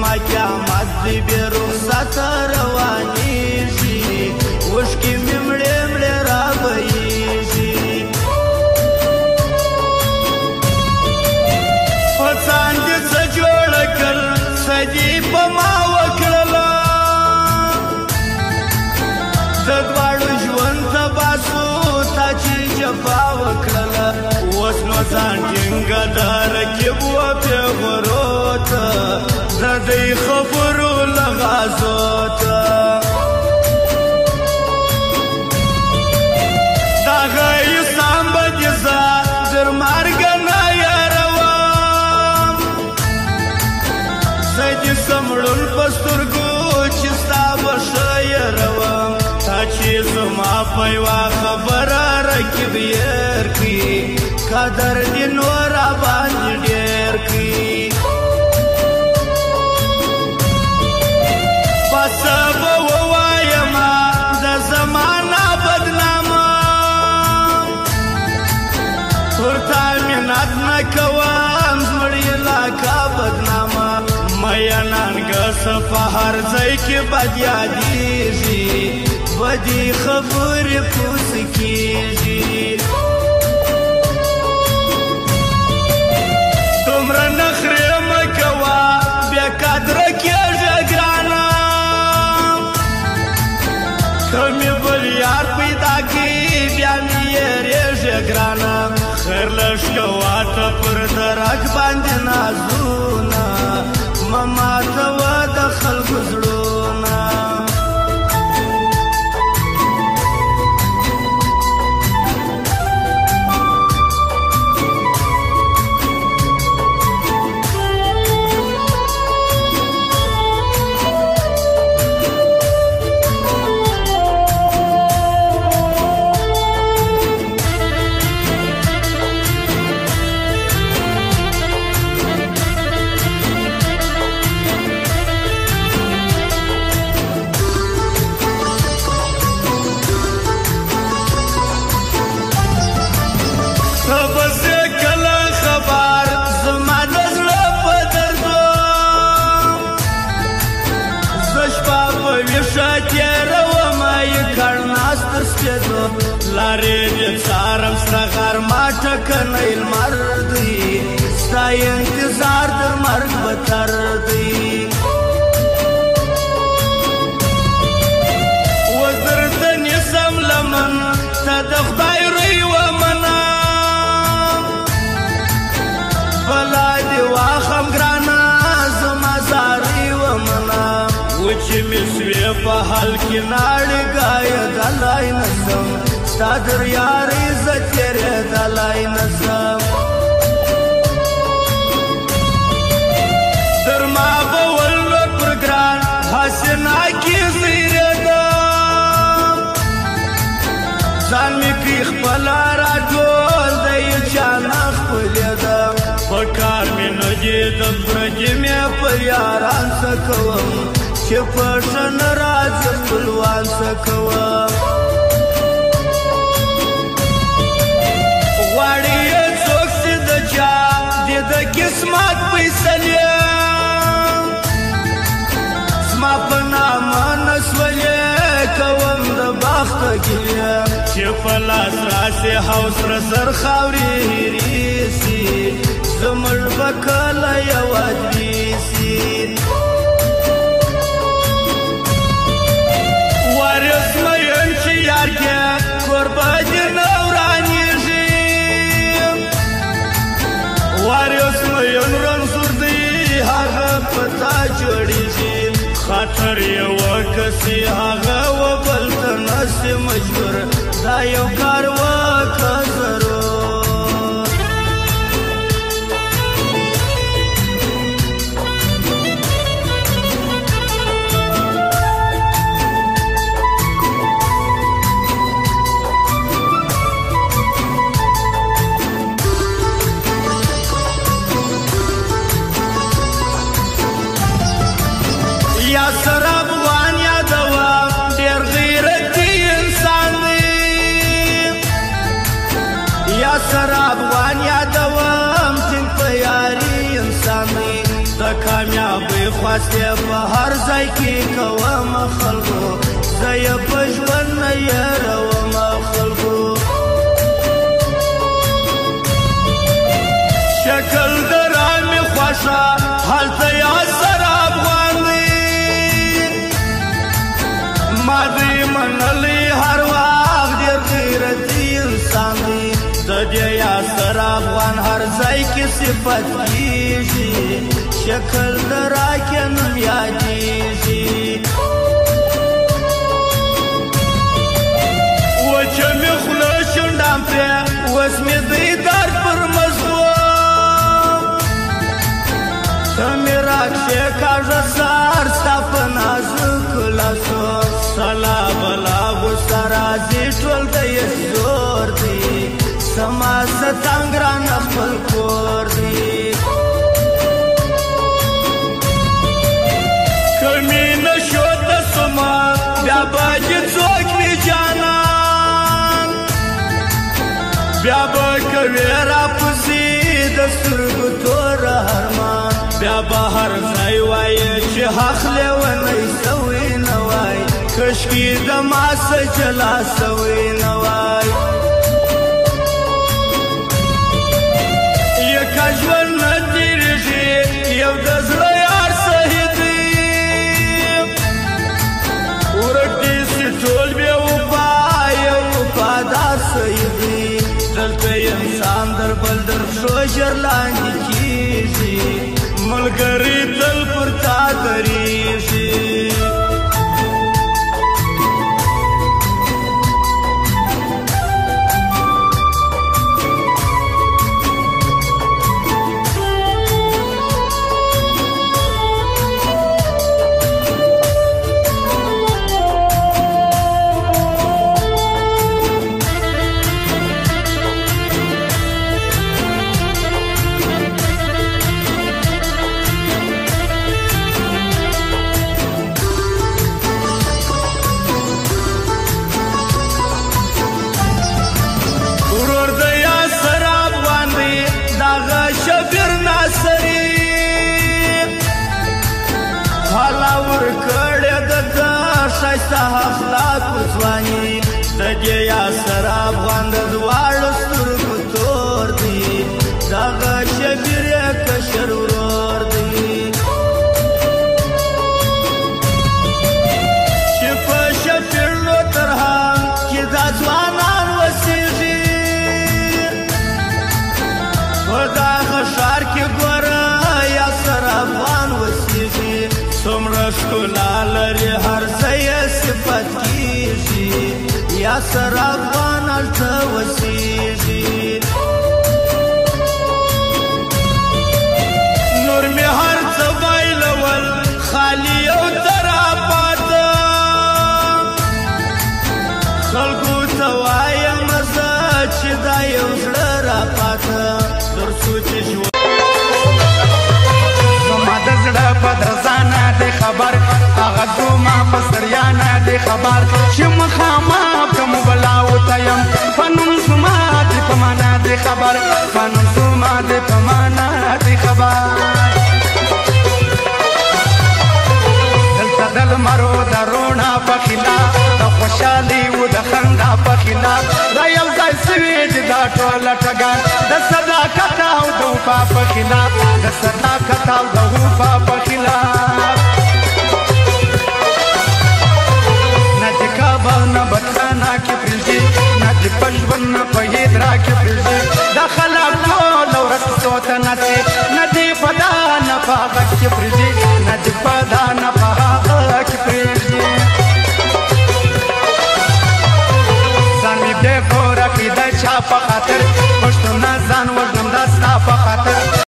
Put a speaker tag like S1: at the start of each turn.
S1: زما قیامت دی بې رخصته روانېږي اوښکې مې مړې مړې رابهېږي هڅان دې څه جوړه کړ څه دې په ما وکړله د دواړو ژوند تباه سو تا چې جفا وکړله اوس نو ځان ټینګه د رقیب و پېغورو ته د دوی خبرو لغازو ته د هغه انسان به دې زه تر مرګه نه یاروم زه دې سمړون په سترګو چې ستا به ښه یاروم تا چې زما په یوه خبره رقیب هېر کړي قدر دې نور راباندې ډېر کړي په څه به ووایمه د زمانه بدنامه پر تا منت نه کوم زمړې لاکه بدنامه مینانګه څه په هر ځای کې بد یادېږي بدې خبرې پوس کېږي دومره نخرې مه کوه بیا قدره کېږه ګرانه که مې بل یار پیدا کړي بیا مې یېرېږه ګرانه خیر لږ کوه ته پر درک باندې نازونه مه ماتوه د خلکو زړونه لارې دې څارم سره غرمه ټکنی لمر دی ستا انتظار تر مرګ بتر دی اوس درته نیسم لمن ته د خدای روی ومنه بلا دې واخم ګرانه زما زارۍ ومنه وچې مې سوې په حال کې ناړې ګایدلی نسم ستا در یارۍ زه تېرېدلی نسم تر ما به ولو پر ګران حسنا کې زیرېدم ځان مې کړي خپله راټول د چا نه ښکلېدم په کار مې نه دي د پردي مې پر یاران څه کوم چې په ښه نه راځي خپلوان څه کوم غواړي یې څوک چې د چا دې د قسمت فیصلې زما په نامه نسولې کوم د بخت ګیلې چې په لاس راسې حوس را زر خاورې هېرې سي زموږ به کله یوازې سي وارث مه یم چې یار کې کوربه دې نه ورانېږي وارث مه یم رنځور دی هغه په تا جوړېږي خاطر یې وکسي هغه و بل ته نسي مجبور دا یو کار وکړه ضرور یا سراب وان یادوم ډېر غیرتي انسان دی یا سراب وان یادوم ټینګ په یاري انسان دی د کامیابی خواسته په هر ځای کې کوم خلکو زه یې په ژوند نه یېروم خلکو شکل د رامې خوښه هلته یا سره افغان دی ما دې منلی هر وخت ډېر غیرتي انسان دی د دې یا سره افغان هر ځای کې صفت کېږي شکل د راکې نوم یادېږي وچه مې خوله شونډام پرې اوس مې دی درد پر مزغو ته مې راکښې کاږه سهار ستا په نازکو لاسو سلا بلا غوسه راځي ټول د یې زور دی زما ستنګ رانه خپل کور دی که مینه شو ته سومه بیا به چې څوک وي جانان بیا به کوې راپسې د سترګو توره هرمان بیا به هر ځای وایې چې حق لیونی سوی نه وای کشکې د ما څه جلا سوی نه وای یکه ژوند نه تېرېږي یو د زړه یار صحیح دی ورک دې سي ټول بې وفا یو وفادار صحیح دی دلته انسان در بل در پښو ژر لاندې کېږي ملګري تل پر تا درېږي ښایسته اخلاقو ځواني د دې یا سره افغان د دواړو سترګو تور دی دغه شبیر یې کشر ورور دی چې په شفیړو ترحم کې دا ځوانان وسیږي په دغه ښار کې ګوره یا سره افغان وسیږي څومره ښکلا لري هر ځای یې صفت کېږي یا سره افغان هلته وسیږي نور مې هر څه بایلول خالي او تراپاته خلکو ته وایم زه چې دا یو زړه راپاته تر څو چې ژوند زما د زړه په درزانه دی خبر هغه دومه په ستړیانه دی خبر چې مخامخ کوم بلاو ته یم په نوم زما دی په معنا دی خبر په نوم زما دی په معنا دی خبر دلته د لمرو د روڼا په خلاف د خوشحالي و د خندا په خلاف را یو ځای سوي چې دا ټوله ټګان د صداقت او د وفا په خلاف د صداقت او د وفا په خلاف نه د کابل نه بدخانه کې پرېږدي نه د په ژوند نه په هدرا کې پرېږدي دا خلک ټول ورځ څو ته نڅي